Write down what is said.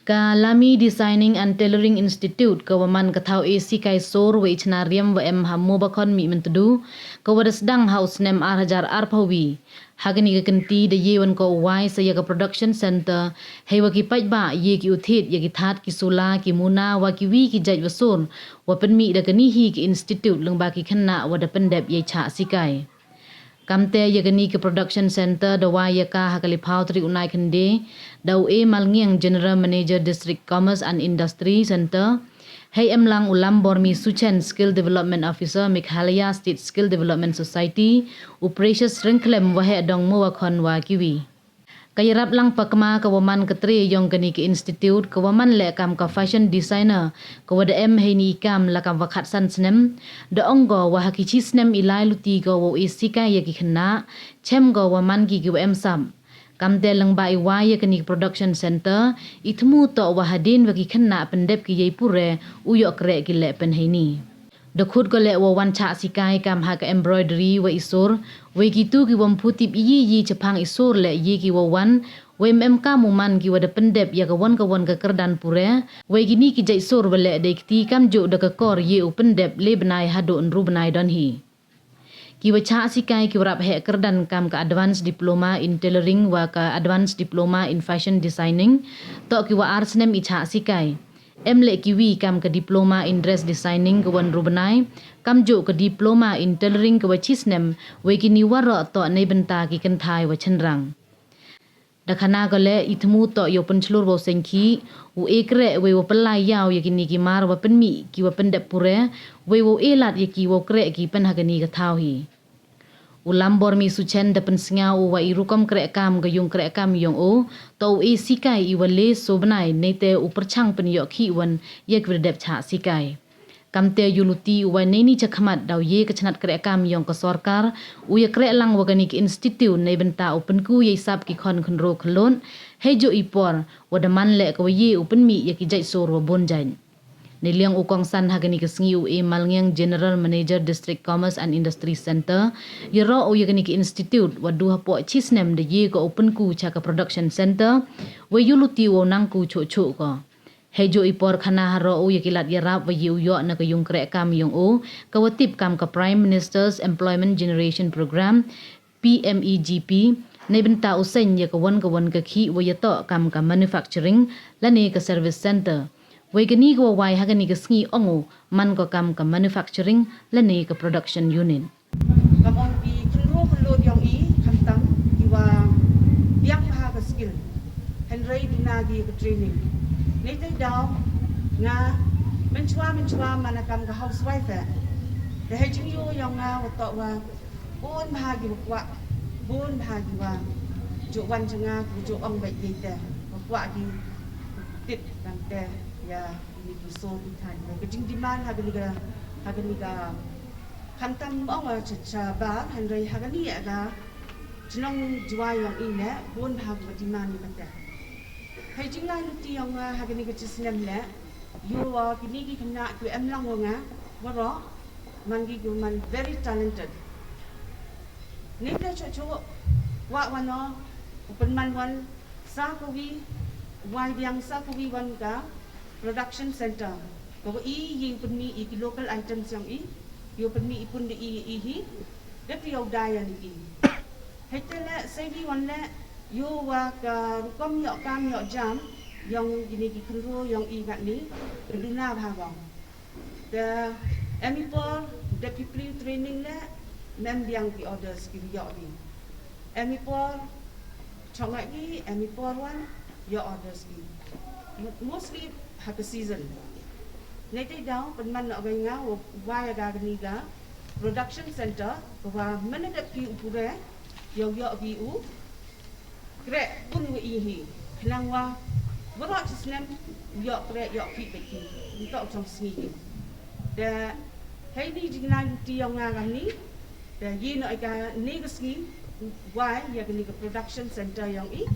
Ka Lami Designing and Tailoring Institute ka waman ka tau AC kai sor wa ichnariam wa em hammo bakon mi mentudu ka wadas dang house nem arhajar arpawi hagani ka kenti de yewan ko wai sa ya ka production center hei wa ki paj ba ye ki uthit ya ki that ki sula ki muna wa ki wi ki jaj wasun wa pen mi da kani hi ki institute leng ba ki khanna wa da pendep ye cha sikai Kamte yagani ke production center dawa yaka hakali pautri unai kende dau e malngiang general manager district commerce and industry center hey emlang ulam bormi suchen skill development officer Meghalaya state skill development society uprecious ringklem wahe dong mo wakon wa kiwi Kayarap lang pakma kawaman katri yung gani ke institute kawaman le kam ka fashion designer kawada em heini kam la kam wakat san snem da ongo wa hakichi snem ilai luti go wo isika ya ki khna chem go waman ki go em sam kam de lang bai wa ya kani production center ithmu to wa hadin wa ki khna pendep ki yei pure uyo kre ki le pen heini The khud ko le wa wan cha sikai kam ha ka embroidery wa isur we ki tu ki wam phutip yi chapang isur le yi ki wa wan we mem ka muman ki wa da pendep ya ka wan ka kerdan pure we ki ni ki jai sur wa le de ti kam jo da ka kor ye u pendep le benai hadu nru benai don hi ki wa cha sikai ki rap he kerdan kam ka advanced diploma in tailoring wa ka advanced diploma in fashion designing to ki wa arts nem i cha sikai Emle kiwi kam ke diploma in dress designing ke wan rubenai, kam jo ke diploma in tailoring ke wachisnem, we kini waro to nei benta ki kenthai wa chenrang. Dakhana gole itmu to yo penchlur wo sengki, u ekre we wo pelai yau ye kini ki mar wa penmi ki wa pendep pure, we wo elat ye ki wo kre ki pen hagani ke thau hi. Ulam bormi suchen depen sngau wa irukom krek kam gayung krek kam yong o to e sikai i wale sobnai nete uperchang pen yo khi wan ye gredep cha sikai kamte yuluti wa neni chakhmat daw ye kachnat krek kam yong ka sarkar u ye krek lang organic institute nei benta open ku ye sap ki khon khonro khlon hejo ipor wadaman le ko ye open mi ye ki jai sor wa bonjain Niliang ukong san hagani kesngi UE Malngiang General Manager District Commerce and Industry Center yero o yagani ki institute wadu hapo chisnem de ye ko open ku cha ka production center we yuluti wo nang ku cho ko hejo ipor khana haro o yakilat yarap we yu yo na ka yung kre kam yung o kawatip kam ka Prime Minister's Employment Generation Program PMEGP nebenta usen ye ka wan ka khi we yato kam ka manufacturing lane ka service center we gani go wai hagani ka sngi ongo man ko kam ka manufacturing lani ka production unit kamon bi khlo yong i khamtam kiwa biak ha ka skill henry dinagi ka training nei dai daw nga menchwa manakam ka housewife de hejing yo yong nga wato wa bon bahagi wa bon bahagi wa jo wan changa jo ong bai ye te wa gi tit kan te ya ini so ikan kejing diman hagani ga kantam ong cha ba handai hagani aga chnong jwa yong ine bon bhag diman ni bata hai jinga luti yong hagani ga chisnem le yo wa kini ki kena ku em lang nga waro mangi gu man very talented ni ta cho wa wano open man wan sa ko wi wai biang sa ko wi wan ga production center ko i yi penmi i local items yang i yo penmi ipun de i hi dat yo daya ni hetela sebi wanle yo wa ka kom yo kam yo jam yang ini ki kru yang i gat ni duna bhawang the emipor the people training le mem biang ki orders ki yo ni emipor chongai ki emipor wan yo orders ki mostly have a season. Nete daw penman nak nga waya ga production center wa menedap pi upure yo bi u kre pun wi hi nang wa berat snem yo kre yo pi beki untuk trong sni da hei ni jingna ti yang nga ni da yi no ga ni ga sni wa ya ga ni production center yang i